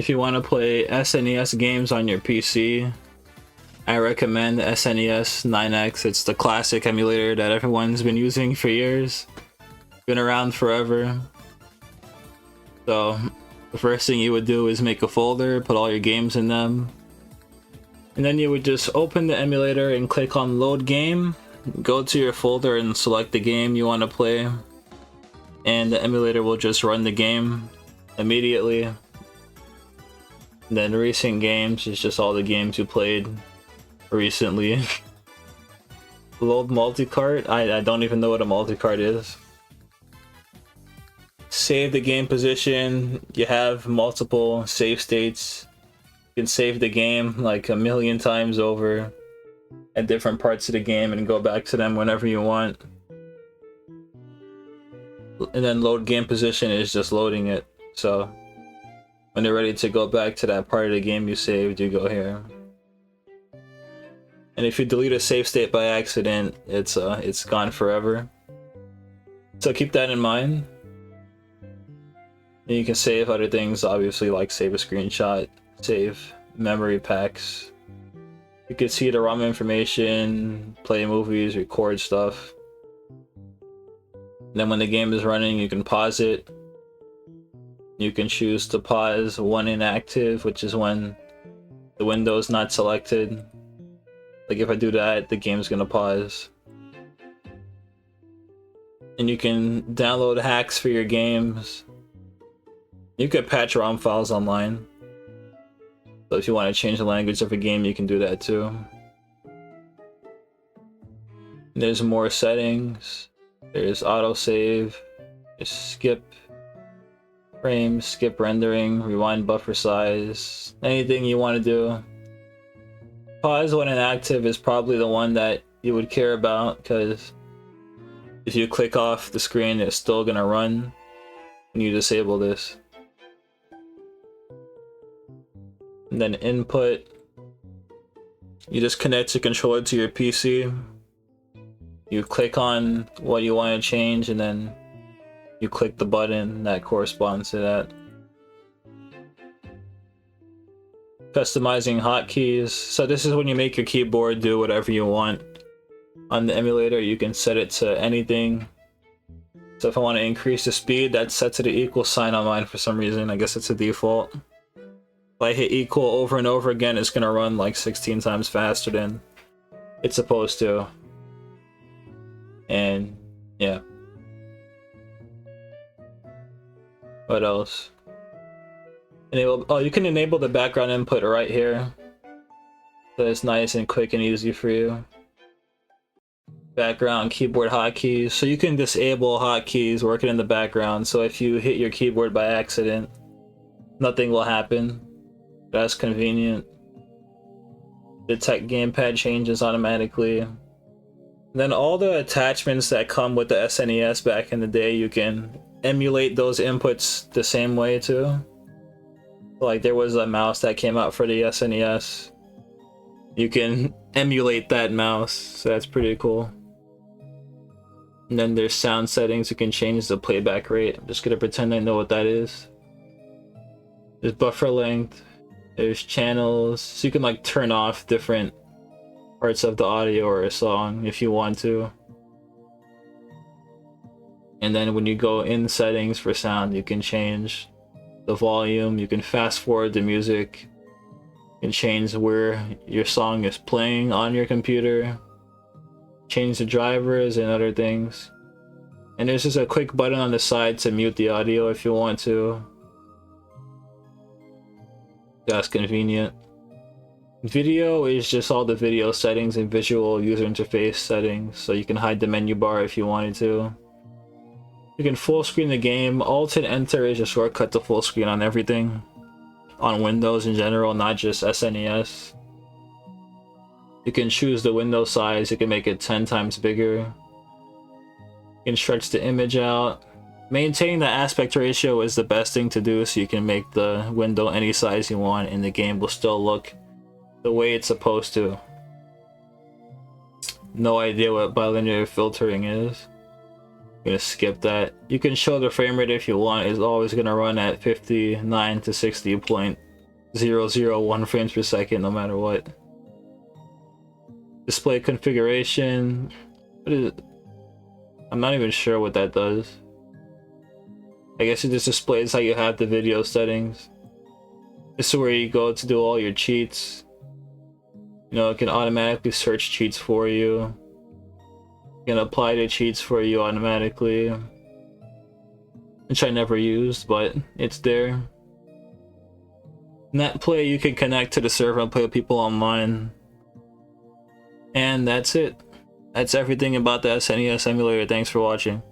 If you want to play SNES games on your PC, I recommend the SNES 9X. It's the classic emulator that everyone's been using for years. Been around forever. So the first thing you would do is make a folder, put all your games in them. And then you would just open the emulator and click on load game. Go to your folder and select the game you want to play. And the emulator will just run the game immediately. And then recent games is just all the games you played recently. Load multi-cart? I don't even know what a multi-cart is. Save the game position. You have multiple save states. You can save the game like a million times over at different parts of the game and go back to them whenever you want. And then load game position is just loading it. So when you're ready to go back to that part of the game you saved, you go here. And if you delete a save state by accident, it's gone forever. So keep that in mind. And you can save other things, obviously, like save a screenshot, save memory packs. You can see the ROM information, play movies, record stuff. Then when the game is running, you can pause it. You can choose to pause when inactive, which is when the window is not selected. Like if I do that, the game's gonna pause. And you can download hacks for your games. You could patch ROM files online. So if you want to change the language of a game, you can do that too. There's more settings. There's autosave. There's skip frames, skip rendering, rewind buffer size, anything you want to do. Pause when inactive is probably the one that you would care about, because if you click off the screen, it's still gonna run when you disable this. And then input, you just connect your controller to your PC. You click on what you want to change, and then you click the button that corresponds to that. Customizing hotkeys. So this is when you make your keyboard do whatever you want. On the emulator, you can set it to anything. So if I want to increase the speed, that's set to the equal sign on mine for some reason. I guess it's a default. If I hit equal over and over again, it's gonna run like 16 times faster than it's supposed to. And yeah. What else? Enable. Oh, you can enable the background input right here. So it's nice and quick and easy for you. Background keyboard hotkeys. So you can disable hotkeys working in the background. So if you hit your keyboard by accident, nothing will happen. That's convenient. Detect gamepad changes automatically. Then all the attachments that come with the SNES back in the day, you can emulate those inputs the same way too. Like there was a mouse that came out for the SNES. You can emulate that mouse, so that's pretty cool. And then there's sound settings. You can change the playback rate. I'm just gonna pretend I know what that is. There's buffer length. There's channels. So you can like turn off different parts of the audio or a song if you want to. And then when you go in settings for sound, you can change the volume, you can fast forward the music, you can change where your song is playing on your computer, change the drivers and other things. And there's just a quick button on the side to mute the audio if you want to. That's convenient. Video is just all the video settings and visual user interface settings, so you can hide the menu bar if you wanted to. You can full screen the game. Alt and Enter is a shortcut to full screen on everything. On Windows in general, not just SNES. You can choose the window size. You can make it 10 times bigger. You can stretch the image out. Maintaining the aspect ratio is the best thing to do, so you can make the window any size you want and the game will still look the way it's supposed to. No idea what bilinear filtering is. I'm gonna skip that. You can show the frame rate if you want. It's always gonna run at 59 to 60 001 frames per second no matter what. Display configuration. What is it? I'm not even sure what that does. I guess it just displays how you have the video settings. This is where you go to do all your cheats. You know, it can automatically search cheats for you. It can apply the cheats for you automatically. Which I never used, but it's there. Net play, you can connect to the server and play with people online. And that's it. That's everything about the SNES emulator. Thanks for watching.